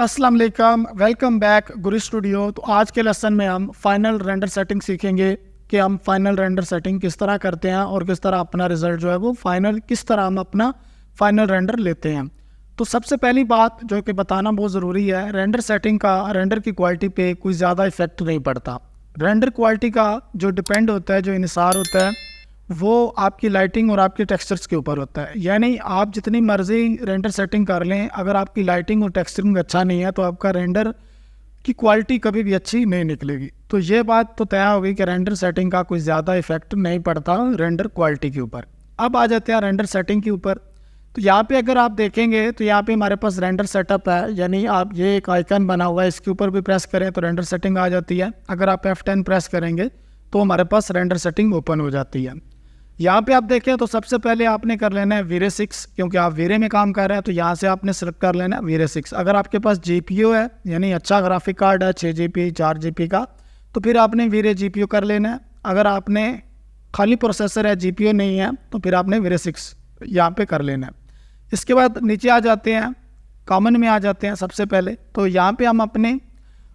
अस्सलाम वालेकुम, welcome back गुरु studio. तो आज के लेसन में हम फाइनल रेंडर सेटिंग सीखेंगे कि हम फाइनल रेंडर सेटिंग किस तरह करते हैं और किस तरह अपना रिजल्ट जो है वो फाइनल किस तरह हम अपना फाइनल रेंडर लेते हैं। तो सबसे पहली बात जो कि बताना बहुत ज़रूरी है, रेंडर सेटिंग का रेंडर की क्वालिटी पे कोई ज़्यादा इफेक्ट नहीं पड़ता। रेंडर क्वालिटी का जो डिपेंड होता है, जो इन्हिसार होता है, वो आपकी लाइटिंग और आपके टेक्सचर्स के ऊपर होता है। यानी आप जितनी मर्ज़ी रेंडर सेटिंग कर लें, अगर आपकी लाइटिंग और टेक्सचरिंग अच्छा नहीं है तो आपका रेंडर की क्वालिटी कभी भी अच्छी नहीं निकलेगी। तो ये बात तो तय होगी कि रेंडर सेटिंग का कोई ज़्यादा इफेक्ट नहीं पड़ता रेंडर क्वालिटी के ऊपर। अब आ जाते हैं रेंडर सेटिंग के ऊपर। तो यहाँ पे अगर आप देखेंगे तो यहाँ पे हमारे पास रेंडर सेटअप है, यानी आप ये एक आइकन बना हुआ है, इसके ऊपर भी प्रेस करें तो रेंडर सेटिंग आ जाती है। अगर आप F10 प्रेस करेंगे तो हमारे पास रेंडर सेटिंग ओपन हो जाती है। यहाँ पे आप देखें तो सबसे पहले आपने कर लेना है वीरे 6, क्योंकि आप वीरे में काम कर रहे हैं तो यहाँ से आपने सेलेक्ट कर लेना है वीरे 6। अगर आपके पास GPU है, यानी अच्छा ग्राफिक कार्ड है 6 GB 4 GB का, तो फिर आपने वीरे GPU कर लेना है। अगर आपने खाली प्रोसेसर है, GPU नहीं है, तो फिर आपने वीरे 6 यहाँ पे कर लेना है। इसके बाद नीचे आ जाते हैं, कॉमन में आ जाते हैं सबसे पहले। तो यहाँ पे हम अपने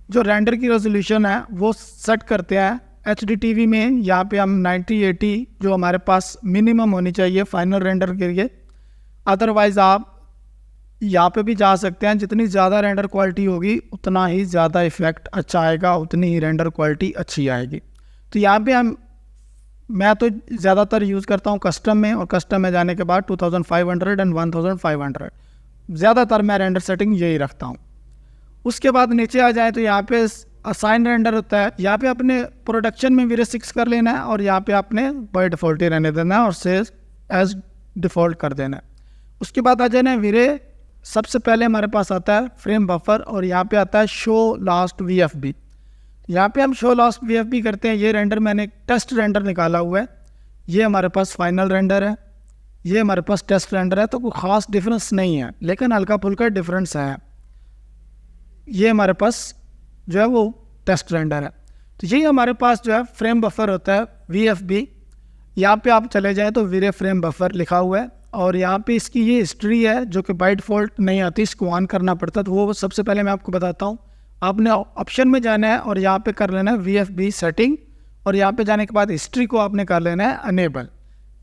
जो रेंडर की रेजोल्यूशन है वो सेट करते हैं HD TV में। यहाँ पे हम 9080 जो हमारे पास मिनिमम होनी चाहिए फाइनल रेंडर के लिए। अदरवाइज़ आप यहाँ पे भी जा सकते हैं। जितनी ज़्यादा रेंडर क्वालिटी होगी उतना ही ज़्यादा इफेक्ट अच्छा आएगा, उतनी ही रेंडर क्वालिटी अच्छी आएगी। तो यहाँ पे मैं तो ज़्यादातर यूज़ करता हूँ कस्टम में, और कस्टम में जाने के बाद 2500 एंड 1500 ज़्यादातर मैं रेंडर सेटिंग यही रखता हूँ। उसके बाद नीचे आ जाए तो यहाँ पे असाइन रेंडर होता है। यहाँ पे अपने प्रोडक्शन में वीरे 6 कर लेना है और यहाँ पे आपने बाय डिफ़ॉल्ट ही रहने देना है और सेव एज डिफ़ॉल्ट कर देना है। उसके बाद आ जाना है वीरे, सबसे पहले हमारे पास आता है फ्रेम बफर और यहाँ पे आता है शो लास्ट VFB। यहाँ पे हम शो लास्ट VFB करते हैं। ये रेंडर मैंने टेस्ट रेंडर निकाला हुआ है, ये हमारे पास फाइनल रेंडर है, ये हमारे पास टेस्ट रेंडर है। तो कोई ख़ास डिफरेंस नहीं है, लेकिन हल्का फुल्का डिफरेंस है। ये हमारे पास जो है वो टेस्ट रेंडर है। तो यही हमारे पास जो है फ्रेम बफर होता है VFB। यहाँ पे आप चले जाएँ तो वीरे फ्रेम बफर लिखा हुआ है और यहाँ पे इसकी ये हिस्ट्री है जो कि बाय डिफ़ॉल्ट नहीं आती, इसको ऑन करना पड़ता। तो वो सबसे पहले मैं आपको बताता हूँ। आपने ऑप्शन में जाना है और यहाँ पे कर लेना है VFB सेटिंग, और यहाँ पे जाने के बाद हिस्ट्री को आपने कर लेना है अनेबल।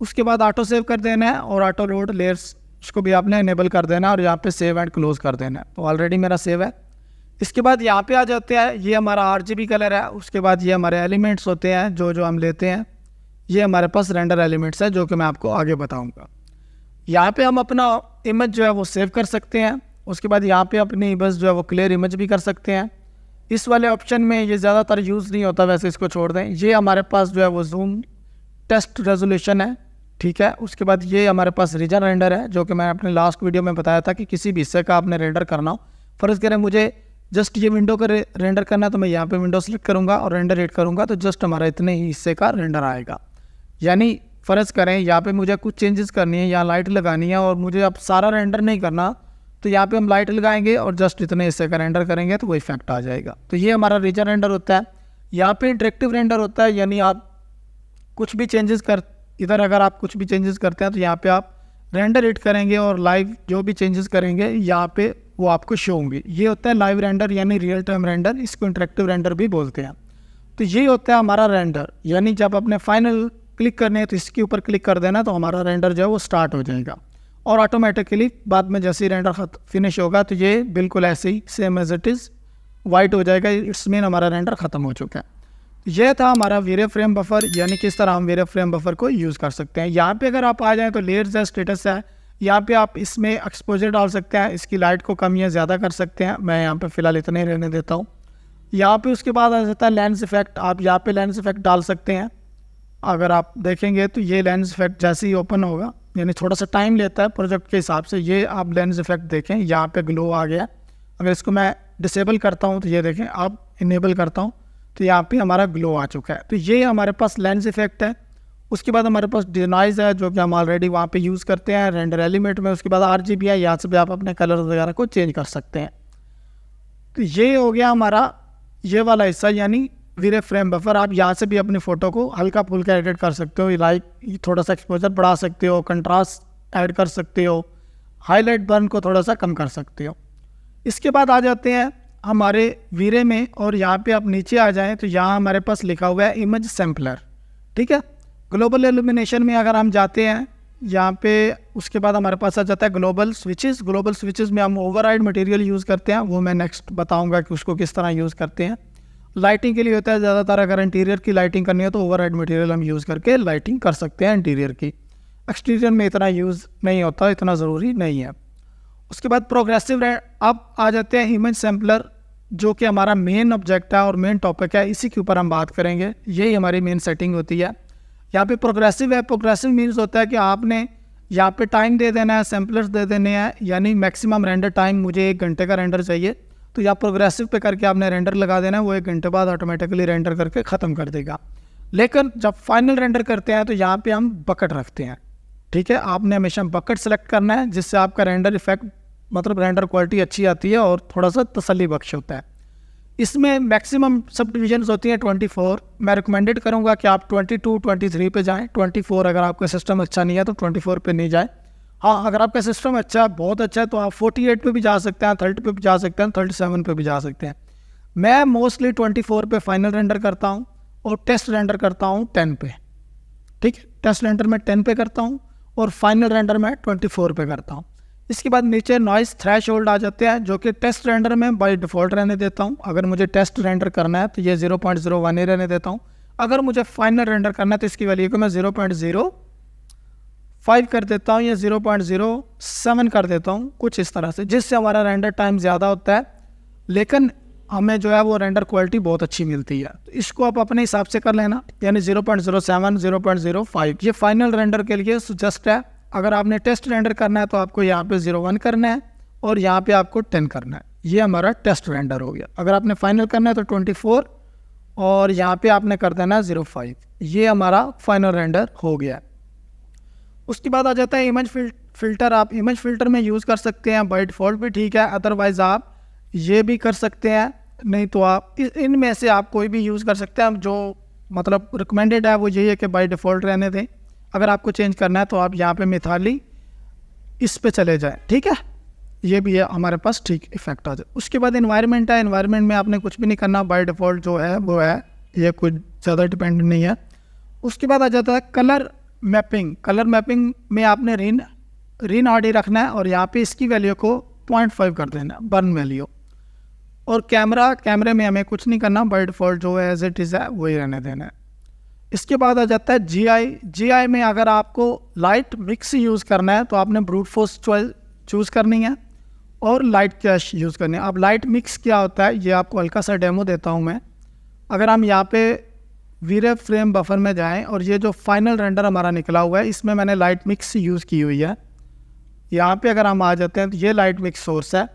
उसके बाद ऑटो सेव कर देना है और ऑटो लोड लेयर्स उसको भी आपने अनेबल कर देना है और यहाँ पे सेव एंड क्लोज कर देना है। तो ऑलरेडी मेरा सेव है। इसके बाद यहाँ पे आ जाते हैं, ये हमारा RGB कलर है। उसके बाद ये हमारे एलिमेंट्स होते हैं जो हम लेते हैं। ये हमारे पास रेंडर एलिमेंट्स है जो कि मैं आपको आगे बताऊँगा। यहाँ पे हम अपना इमेज जो है वो सेव कर सकते हैं। उसके बाद यहाँ पे अपनी इमेज जो है वो क्लियर इमेज भी कर सकते हैं। इस वाले ऑप्शन में ये ज़्यादातर यूज़ नहीं होता, वैसे इसको छोड़ दें। ये हमारे पास जो है वो जूम टेस्ट रेजोल्यूशन है, ठीक है। उसके बाद ये हमारे पास रीजन रेंडर है, जो कि मैं अपने लास्ट वीडियो में बताया था कि किसी भी हिस्से का आपने रेंडर करना हो। फ़र्ज़ करें मुझे जस्ट ये विंडो का रेंडर करना है तो मैं यहाँ पे विंडो सेलेक्ट करूँगा और रेंडर रेट करूँगा तो जस्ट हमारा इतने ही हिस्से का रेंडर आएगा। यानी फ़र्ज़ करें यहाँ पे मुझे कुछ चेंजेस करनी है, यहाँ लाइट लगानी है और मुझे अब सारा रेंडर नहीं करना, तो यहाँ पे हम लाइट लगाएंगे और जस्ट इतने हिस्से का रेंडर करेंगे तो वो इफेक्ट आ जाएगा। तो ये हमारा रीजन रेंडर होता है। यहाँ पे इंटरेक्टिव रेंडर होता है, यानी आप कुछ भी चेंजेस अगर आप कुछ भी चेंजेस करते हैं तो यहाँ पे आप रेंडर हिट करेंगे और लाइव जो भी चेंजेस करेंगे यहाँ पे वो आपको शो होंगे। ये होता है लाइव रेंडर यानी रियल टाइम रेंडर, इसको इंटरेक्टिव रेंडर भी बोलते हैं। तो ये होता है हमारा रेंडर, यानी जब अपने फाइनल क्लिक करने हैं तो इसके ऊपर क्लिक कर देना तो हमारा रेंडर जो है वो स्टार्ट हो जाएगा और ऑटोमेटिकली बाद में जैसे ही रेंडर फिनिश होगा तो ये बिल्कुल ऐसे ही same as it is white हो जाएगा। इट्स मीन हमारा रेंडर ख़त्म हो चुका है। यह था हमारा वीरे फ्रेम बफर, यानी किस तरह हम वीरे फ्रेम बफर को यूज़ कर सकते हैं। यहाँ पे अगर आप आ जाएँ तो लेयर्स है, स्टेटस है, यहाँ पे आप इसमें एक्सपोजर डाल सकते हैं, इसकी लाइट को कम या ज़्यादा कर सकते हैं। मैं यहाँ पे फ़िलहाल इतने ही रहने देता हूँ। यहाँ पे उसके बाद आ जाता है लेंस इफेक्ट। आप यहाँ पे लेंस इफेक्ट डाल सकते हैं। अगर आप देखेंगे तो ये लेंस इफेक्ट जैसे ही ओपन होगा, यानी थोड़ा सा टाइम लेता है प्रोजेक्ट के हिसाब से, ये आप लेंस इफेक्ट देखें यहाँ पे ग्लो आ गया। अगर इसको मैं डिसेबल करता हूँ तो ये देखें, अब इनेबल करता हूँ तो यहाँ पे हमारा ग्लो आ चुका है। तो ये हमारे पास लेंस इफेक्ट है। उसके बाद हमारे पास डिनाइज है जो कि हम ऑलरेडी वहाँ पे यूज़ करते हैं रेंडर एलिमेंट में। उसके बाद RGB है, यहाँ से भी आप अपने कलर वगैरह को चेंज कर सकते हैं। तो ये हो गया हमारा ये वाला हिस्सा, यानी वीरे फ्रेम बफर। आप यहाँ से भी अपनी फ़ोटो को हल्का फुल्का एडिट कर सकते हो, लाइक थोड़ा सा एक्सपोजर बढ़ा सकते हो, कंट्रास्ट ऐड कर सकते हो, हाईलाइट बर्न को थोड़ा सा कम कर सकते हो। इसके बाद आ जाते हैं हमारे वीरे में, और यहाँ पे आप नीचे आ जाएं तो यहाँ हमारे पास लिखा हुआ है इमेज सैम्पलर। ठीक है, ग्लोबल इल्यूमिनेशन में अगर हम जाते हैं यहाँ पे, उसके बाद हमारे पास आ जाता है ग्लोबल स्विचेस। ग्लोबल स्विचेस में हम ओवरराइड मटेरियल यूज़ करते हैं, वो मैं नेक्स्ट बताऊंगा कि उसको किस तरह यूज़ करते हैं। लाइटिंग के लिए होता है ज़्यादातर, अगर इंटीरियर की लाइटिंग करनी हो तो ओवरराइड मटेरियल हम यूज़ करके लाइटिंग कर सकते हैं इंटीरियर की। एक्सटीरियर में इतना यूज़ नहीं होता, इतना ज़रूरी नहीं है। उसके बाद प्रोग्रेसिव अब आ जाते हैं इमेज सैम्पलर, जो कि हमारा मेन ऑब्जेक्ट है और मेन टॉपिक है, इसी के ऊपर हम बात करेंगे। यही हमारी मेन सेटिंग होती है। यहाँ पे प्रोग्रेसिव है, प्रोग्रेसिव मीन्स होता है कि आपने यहाँ पे टाइम दे देना है, सैम्पलर्स दे देने हैं, यानी मैक्सिमम रेंडर टाइम, मुझे 1 घंटे का रेंडर चाहिए तो यहाँ प्रोग्रेसिव पे करके आपने रेंडर लगा देना है, वो 1 घंटे बाद ऑटोमेटिकली रेंडर करके ख़त्म कर देगा। लेकिन जब फाइनल रेंडर करते हैं तो यहाँ पे हम बकेट रखते हैं। ठीक है, आपने हमेशा बकेट सेलेक्ट करना है, जिससे आपका रेंडर इफेक्ट मतलब रेंडर क्वालिटी अच्छी आती है और थोड़ा सा तसल्ली बख्श होता है। इसमें मैक्सिमम सब डिविजन्स होती हैं 24। मैं रिकमेंडेड करूंगा कि आप 22, 23 पे जाएं। 24 अगर आपका सिस्टम अच्छा नहीं है तो 24 पे नहीं जाए। हाँ, अगर आपका सिस्टम अच्छा है, बहुत अच्छा है, तो आप 48 पे भी जा सकते हैं, 30 पे भी जा सकते हैं, 37 पे भी जा सकते हैं। मैं मोस्टली 24 पे फाइनल रेंडर करता हूँ और टेस्ट रेंडर करता हूँ 10 पे। ठीक है, टेस्ट रेंडर मैं 10 पे करता हूँ और फाइनल रेंडर मैं 24 पे करता हूँ। इसके बाद नीचे नॉइस थ्रेशोल्ड आ जाते हैं, जो कि टेस्ट रेंडर में बाय डिफ़ॉल्ट रहने देता हूँ। अगर मुझे टेस्ट रेंडर करना है तो ये 0.01 ही रहने देता हूँ। अगर मुझे फाइनल रेंडर करना है तो इसकी वैल्यू को मैं 0.05 कर देता हूँ या 0.07 कर देता हूँ, कुछ इस तरह से, जिससे हमारा रेंडर टाइम ज़्यादा होता है, लेकिन हमें जो है वो रेंडर क्वालिटी बहुत अच्छी मिलती है। तो इसको आप अपने हिसाब से कर लेना, यानी 0.07, 0.05 ये फाइनल रेंडर के लिए सुजेस्ट है। अगर आपने टेस्ट रेंडर करना है तो आपको यहाँ पे 0.1 करना है और यहाँ पे आपको 10 करना है। ये हमारा टेस्ट रेंडर हो गया। अगर आपने फाइनल करना है तो 24 और यहाँ पे आपने कर देना है 0.5। ये हमारा फाइनल रेंडर हो गया। उसके बाद आ जाता है इमेज फिल्टर। आप इमेज फिल्टर में यूज़ कर सकते हैं, बाय डिफ़ॉल्ट भी ठीक है, अदरवाइज़ आप ये भी कर सकते हैं, नहीं तो आप इनमें से आप कोई भी यूज़ कर सकते हैं। जो मतलब रिकमेंडेड है वो यही है कि बाय डिफ़ॉल्ट रहने दें। अगर आपको चेंज करना है तो आप यहाँ पे मिथाली इस पे चले जाएं। ठीक है, ये भी है हमारे पास, ठीक इफेक्ट आ जाए। उसके बाद एनवायरनमेंट है। एनवायरनमेंट में आपने कुछ भी नहीं करना, बाय डिफ़ॉल्ट जो है वो है, ये कुछ ज़्यादा डिपेंड नहीं है। उसके बाद आ जाता है कलर मैपिंग। कलर मैपिंग में आपने रिन आर डी रखना है और यहाँ पे इसकी वैल्यू को 0.5 कर देना, बर्न वैल्यू। और कैमरे में हमें कुछ नहीं करना, बाय डिफ़ॉल्ट जो है एज इट इज़ है वही रहने देना है। इसके बाद आ जाता है जीआई में अगर आपको लाइट मिक्स यूज़ करना है तो आपने ब्रूट फोर्स चूज़ करनी है और लाइट कैश यूज़ करनी है। अब लाइट मिक्स क्या होता है ये आपको हल्का सा डेमो देता हूँ मैं। अगर हम यहाँ पे वीरे फ्रेम बफर में जाएं और ये जो फाइनल रेंडर हमारा निकला हुआ है इसमें मैंने लाइट मिक्स यूज़ की हुई है। यहाँ पे अगर हम आ जाते हैं तो ये लाइट मिक्स सोर्स है।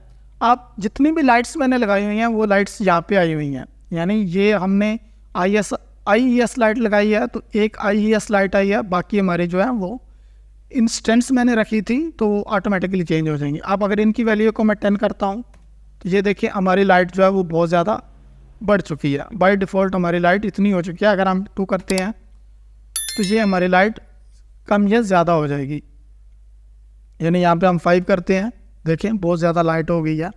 आप जितनी भी लाइट्स मैंने लगाई हुई हैं वो लाइट्स यहाँ पे आई हुई हैं, यानी ये हमने IES लाइट लगाई है तो एक IES लाइट आई है, बाकी हमारी जो है वो इंस्टेंट्स मैंने रखी थी तो वो ऑटोमेटिकली चेंज हो जाएंगी। अब अगर इनकी वैल्यू को मैं 10 करता हूँ तो ये देखिए हमारी लाइट जो है वो बहुत ज़्यादा बढ़ चुकी है। बाय डिफ़ॉल्ट हमारी लाइट इतनी हो चुकी है, अगर हम 2 करते हैं तो ये हमारी लाइट कम या ज़्यादा हो जाएगी। यानी यहाँ पे हम 5 करते हैं, देखें बहुत ज़्यादा लाइट हो गई है।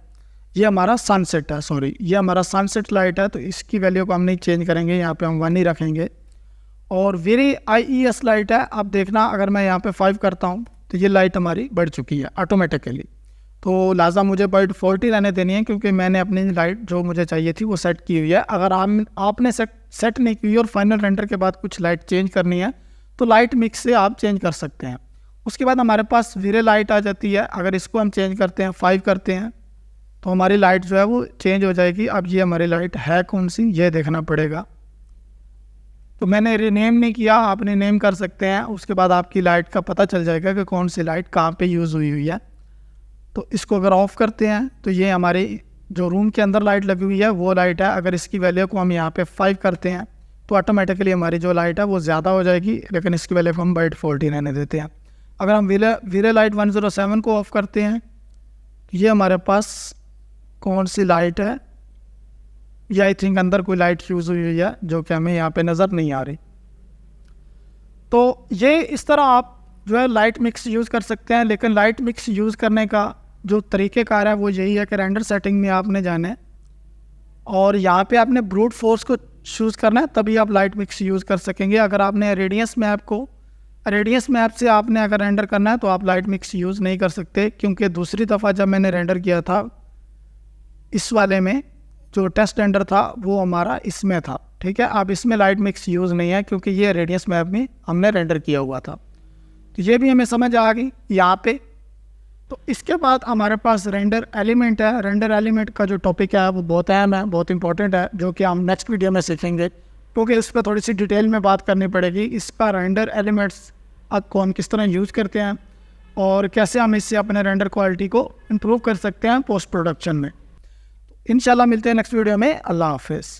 ये हमारा सनसेट है, सॉरी ये हमारा सनसेट लाइट है तो इसकी वैल्यू को हम नहीं चेंज करेंगे, यहाँ पे हम 1 ही रखेंगे। और वेरी IES लाइट है, अब देखना अगर मैं यहाँ पे 5 करता हूँ तो ये लाइट हमारी बढ़ चुकी है ऑटोमेटिकली। तो लाजा मुझे बाय डिफ़ॉल्ट ही रहने देनी है क्योंकि मैंने अपनी लाइट जो मुझे चाहिए थी वो सेट की हुई है। अगर आपने सेट नहीं की और फाइनल रेंडर के बाद कुछ लाइट चेंज करनी है तो लाइट मिक्स से आप चेंज कर सकते हैं। उसके बाद हमारे पास वीरे लाइट आ जाती है। अगर इसको हम चेंज करते हैं 5 करते हैं तो हमारी लाइट जो है वो चेंज हो जाएगी। अब ये हमारी लाइट है कौन सी ये देखना पड़ेगा, तो मैंने रीनेम नहीं किया, आप रीनेम कर सकते हैं। उसके बाद आपकी लाइट का पता चल जाएगा कि कौन सी लाइट कहाँ पे यूज़ हुई है। तो इसको अगर ऑफ़ करते हैं तो ये हमारी जो रूम के अंदर लाइट लगी हुई है वो लाइट है। अगर इसकी वैल्यू को हम यहाँ पे 5 करते हैं तो ऑटोमेटिकली हमारी जो लाइट है वो ज़्यादा हो जाएगी, लेकिन इसकी वैल्यू को हम बाय डिफ़ॉल्ट ही रहने देते हैं। अगर हम वीरे लाइट 107 को ऑफ़ करते हैं तो ये हमारे पास कौन सी लाइट है, ये आई थिंक अंदर कोई लाइट यूज़ हुई है जो कि हमें यहाँ पे नज़र नहीं आ रही। तो ये इस तरह आप जो है लाइट मिक्स यूज़ कर सकते हैं, लेकिन लाइट मिक्स यूज़ करने का जो तरीक़ेकार है वो यही है कि रेंडर सेटिंग में आपने जाना है और यहाँ पे आपने ब्रूट फोर्स को चूज़ करना है, तभी आप लाइट मिक्स यूज़ कर सकेंगे। अगर आपने रेडियस मैप से आपने अगर रेंडर करना है तो आप लाइट मिक्स यूज़ नहीं कर सकते, क्योंकि दूसरी दफ़ा जब मैंने रेंडर किया था इस वाले में, जो टेस्ट रेंडर था वो हमारा इसमें था, ठीक है। अब इसमें लाइट मिक्स यूज़ नहीं है क्योंकि ये रेडियस मैप में हमने रेंडर किया हुआ था। तो ये भी हमें समझ आ गई यहाँ पे। तो इसके बाद हमारे पास रेंडर एलिमेंट है। रेंडर एलिमेंट का जो टॉपिक है वो बहुत अहम है, बहुत इंपॉर्टेंट है, जो कि हम नेक्स्ट वीडियो में सीखेंगे, क्योंकि इस पर थोड़ी सी डिटेल में बात करनी पड़ेगी। इसका रेंडर एलिमेंट्स को हम किस तरह यूज़ करते हैं और कैसे हम इससे अपने रेंडर क्वालिटी को इम्प्रूव कर सकते हैं पोस्ट प्रोडक्शन में। इंशाल्लाह मिलते हैं नेक्स्ट वीडियो में। अल्लाह हाफिज़।